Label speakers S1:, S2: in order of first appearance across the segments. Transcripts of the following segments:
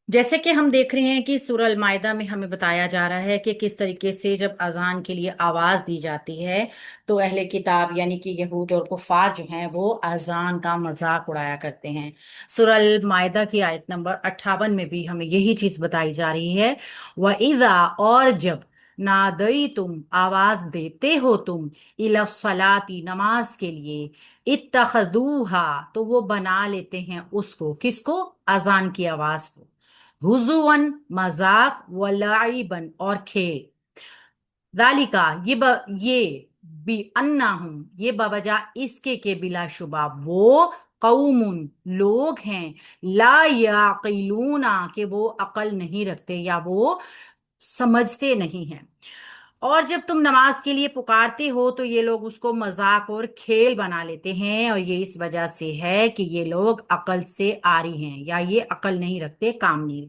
S1: जैसे कि हम देख रहे हैं कि सूरह अल माइदा में हमें बताया जा रहा है कि किस तरीके से जब अजान के लिए आवाज दी जाती है तो अहले किताब यानी कि यहूद और कुफार जो हैं वो अजान का मजाक उड़ाया करते हैं। सूरह अल माइदा की आयत नंबर 58 में भी हमें यही चीज बताई जा रही है। व इज़ा, और जब नादई तुम आवाज देते हो तुम इला सलाती नमाज के लिए, इत्तखजूहा तो वो बना लेते हैं उसको, किसको, अजान की आवाज को, हुजुवन मजाक व लाइबन और खेल। दालिका ये बी अन्ना हूं, ये बवजह इसके के बिलाशुबा वो कौमुन लोग हैं, ला याकिलूना कि वो अकल नहीं रखते या वो समझते नहीं हैं। और जब तुम नमाज के लिए पुकारते हो तो ये लोग उसको मजाक और खेल बना लेते हैं, और ये इस वजह से है कि ये लोग अकल से आरी हैं या ये अकल नहीं रखते, काम नहीं,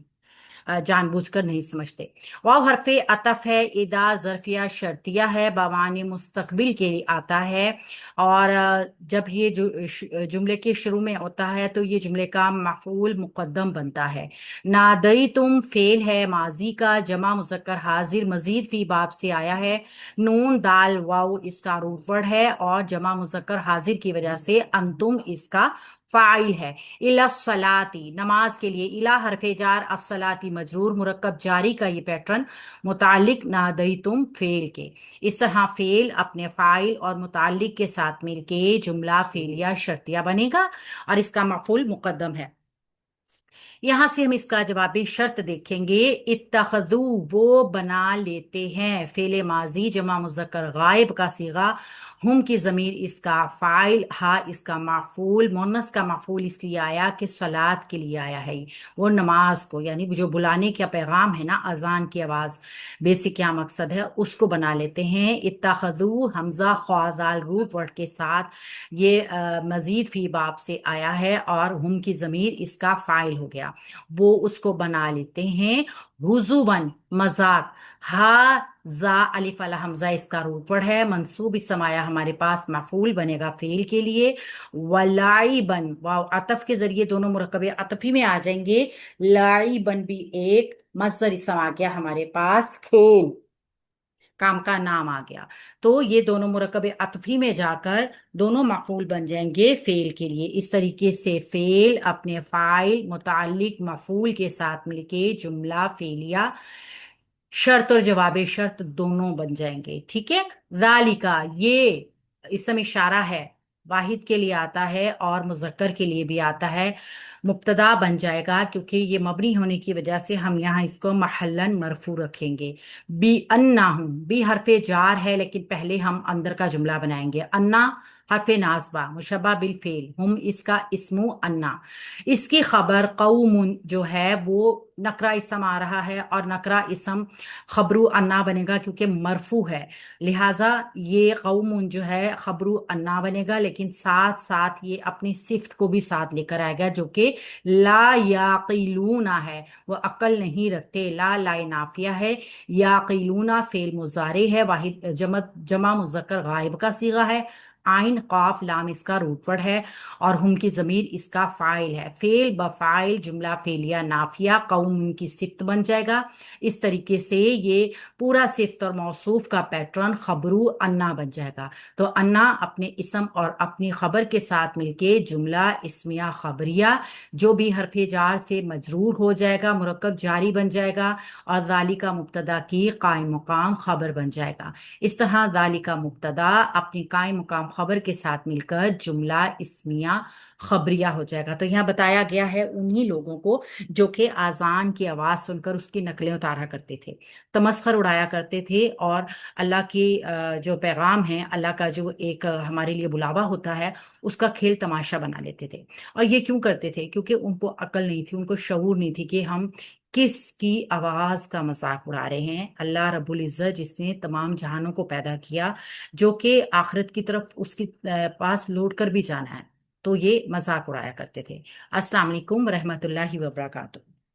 S1: जानबूझकर नहीं समझते। वाव हरफे अतफ है, इदा ज़र्फिया शर्तिया है, बवाने मुस्तकबिल के लिए आता है। और जब ये जुमले के शुरू में होता है तो ये जुमले का मफूल मुकद्दम बनता है। नादई तुम फेल है माजी का, जमा मुजक्कर हाजिर मजीद फी बाब से आया है। नून दाल वाव इसका रूट वर्ड है, और जमा मुजक्कर हाजिर की वजह से अंतुम इसका फाइल है। इला सलाती नमाज के लिए, इला हरफे जार, अस्सलाती मजरूर, मुरक्कब जारी का ये पैटर्न मुतालिक नादई तुम फेल के। इस तरह फेल अपने फाइल और मुतालिक के साथ मिलके जुमला फेलिया शर्तिया बनेगा, और इसका मफूल मुकद्दम है। यहां से हम इसका जवाबी शर्त देखेंगे। इत्तखजू वो बना लेते हैं, फेले माजी जमा मुजक्कर गायब का सीगा, हुम की जमीर इसका फाइल, हा इसका माफूल, मुन्नस का माफूल इसलिए आया कि सलात के लिए आया है, वो नमाज को यानी जो बुलाने का पैगाम है ना, अजान की आवाज, बेसिक क्या मकसद है उसको बना लेते हैं। इत्तखजू हमजा ख्वाजाल रूट वर्ड के साथ ये मजीद फी बाब से आया है, और हुम की जमीर इसका फाइल हो गया, वो उसको बना लेते हैं हुजुवन मजाक। हा जा अलिफ अला हमजा इसका रूट वर्ड है, मंसूब इस समाया हमारे पास मफूल बनेगा फेल के लिए। वलाइबन वाव अतफ के जरिए दोनों मुरकबे अतफी में आ जाएंगे। लाइबन भी एक मसदर इस्म आ गया हमारे पास, खेल काम का नाम आ गया। तो ये दोनों मुरकबे अतफी में जाकर दोनों मफूल बन जाएंगे फेल के लिए। इस तरीके से फेल अपने फाइल मुतालिक मफूल के साथ मिलके जुमला फेलिया शर्त और जवाब शर्त दोनों बन जाएंगे। ठीक है। जालिका ये इसम इशारा है, वाहिद के लिए आता है और मुजक्कर के लिए भी आता है। मुब्तदा बन जाएगा क्योंकि ये मबनी होने की वजह से हम यहाँ इसको महल्लन मरफू रखेंगे। बी अन्ना हूं, बी हरफे जार है लेकिन पहले हम अंदर का जुमला बनाएंगे। अन्ना हरफे नासबा मुशब्बा बिल फेल, हम इसका इस्मु अन्ना, इसकी खबर कौमुन जो है वो नकरा इसम आ रहा है, और नकरा इसम खबरू अन्ना बनेगा क्योंकि मरफू है, लिहाजा ये कौमुन जो है खबरू अन्ना बनेगा, लेकिन साथ साथ ये अपनी सिफ्त को भी साथ लेकर आएगा जो कि ला याकिलूना है, वो अकल नहीं रखते। ला लाए नाफिया है, याकिलूना फेल मुजारे है, वाहिद जमा मुजक्कर गायब का सीगा है, आइन काफ लाम इसका रूटवर्ड है, और हुम की जमीर इसका फाइल है। फेल बफाइल जुमला फेलिया नाफिया कौम की सिफ्त बन जाएगा। इस तरीके से ये पूरा सिफ्त और मौसूफ का पैटर्न खबरू अन्ना बन जाएगा। तो अन्ना अपने इसम और अपनी खबर के साथ मिलके जुमला इस्मिया खबरिया जो भी हरफे जार से मजरूर हो जाएगा, मुरक्कब जारी बन जाएगा, और जालिका मुब्तदा की कायम मुकाम खबर बन जाएगा। इस तरह जालिका मुब्तदा अपनी कायम मुकाम खबर के साथ मिलकर जुमला इस्मिया खबरिया हो जाएगा। तो यहाँ बताया गया है उन्हीं लोगों को जो कि आजान की आवाज सुनकर उसकी नकलें उतारा करते थे, तमस्खर उड़ाया करते थे, और अल्लाह की जो पैगाम है, अल्लाह का जो एक हमारे लिए बुलावा होता है, उसका खेल तमाशा बना लेते थे। और ये क्यों करते थे? क्योंकि उनको अकल नहीं थी, उनको शऊर नहीं थी कि हम किसकी आवाज का मजाक उड़ा रहे हैं। अल्लाह रब्बुल इज्जत जिसने तमाम जहानों को पैदा किया, जो कि आखिरत की तरफ उसकी पास लौट कर भी जाना है, तो ये मजाक उड़ाया करते थे। अस्सलाम वालेकुम रहमतुल्लाहि व बरकातुहू।